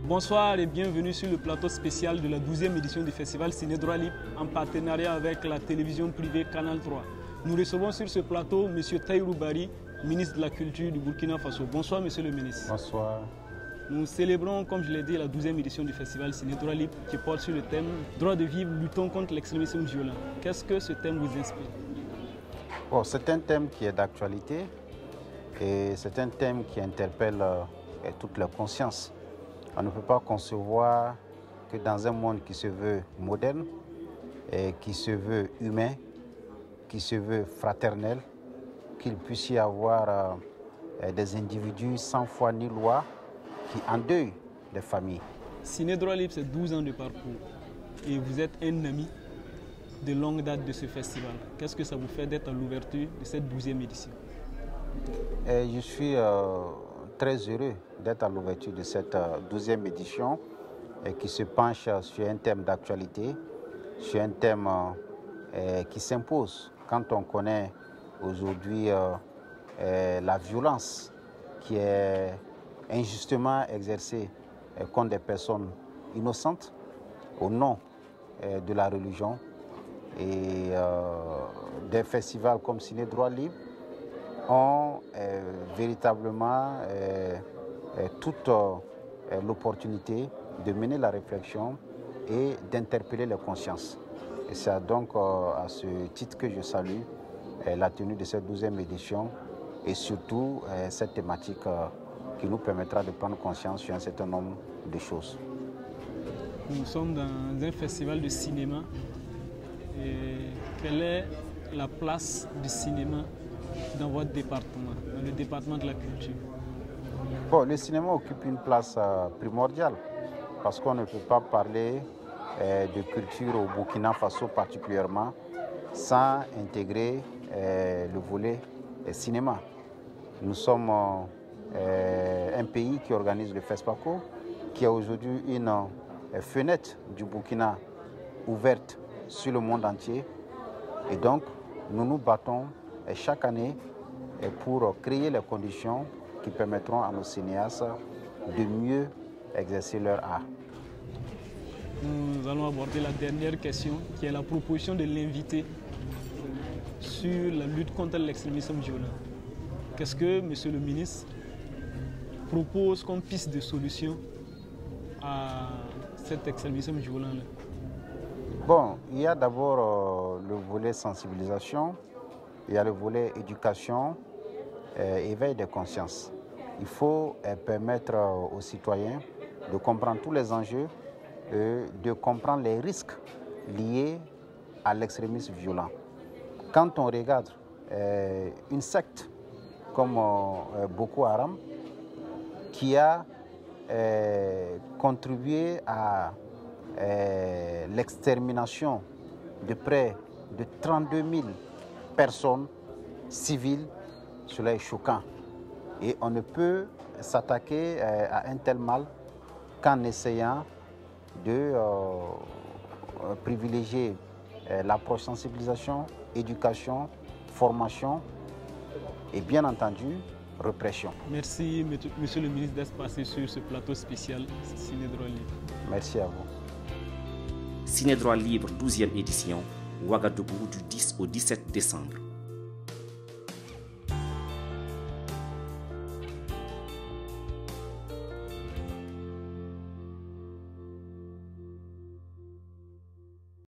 Bonsoir et bienvenue sur le plateau spécial de la 12e édition du festival Ciné Droit Libre en partenariat avec la télévision privée Canal 3. Nous recevons sur ce plateau M. Tahirou Barry, ministre de la Culture du Burkina Faso. Bonsoir M. le ministre. Bonsoir. Nous célébrons, comme je l'ai dit, la 12e édition du festival Ciné Droit Libre qui porte sur le thème « Droit de vivre, luttons contre l'extrémisme violent ». Qu'est-ce que ce thème vous inspire? C'est un thème qui est d'actualité et c'est un thème qui interpelle toutes les consciences. On ne peut pas concevoir que dans un monde qui se veut moderne, et qui se veut humain, qui se veut fraternel, qu'il puisse y avoir des individus sans foi ni loi qui endeuillent les familles. Ciné Droit Libre, c'est 12 ans de parcours et vous êtes un ami de longue date de ce festival. Qu'est-ce que ça vous fait d'être à l'ouverture de cette 12e édition? Je suis très heureux d'être à l'ouverture de cette 12e édition qui se penche sur un thème d'actualité, sur un thème qui s'impose quand on connaît aujourd'hui la violence qui est injustement exercée contre des personnes innocentes au nom de la religion. Et des festivals comme Ciné Droit Libre ont véritablement toute l'opportunité de mener la réflexion et d'interpeller les consciences. Et c'est donc à ce titre que je salue la tenue de cette 12e édition et surtout cette thématique qui nous permettra de prendre conscience sur un certain nombre de choses. Nous sommes dans un festival de cinéma. Et quelle est la place du cinéma dans votre département, dans le département de la culture? Le cinéma occupe une place primordiale parce qu'on ne peut pas parler de culture au Burkina Faso particulièrement sans intégrer le volet cinéma. Nous sommes un pays qui organise le FESPACO, qui a aujourd'hui une fenêtre du Burkina ouverte sur le monde entier. Et donc, nous nous battons chaque année pour créer les conditions qui permettront à nos cinéastes de mieux exercer leur art. Nous allons aborder la dernière question, qui est la proposition de l'invité sur la lutte contre l'extrémisme violent. Qu'est-ce que, Monsieur le ministre, propose comme piste de solution à cet extrémisme violent-là? Il y a d'abord le volet sensibilisation, il y a le volet éducation, éveil des consciences. Il faut permettre aux citoyens de comprendre tous les enjeux, de comprendre les risques liés à l'extrémisme violent. Quand on regarde une secte comme Boko Haram, qui a contribué à l'extermination de près de 32 000 personnes civiles, cela est choquant. Et on ne peut s'attaquer à un tel mal qu'en essayant de privilégier l'approche sensibilisation, éducation, formation et bien entendu répression. Merci Monsieur le ministre d'être passé sur ce plateau spécial Ciné Droit Libre. Merci à vous. Ciné Droit Libre 12e édition, Ouagadougou du 10 au 17 décembre.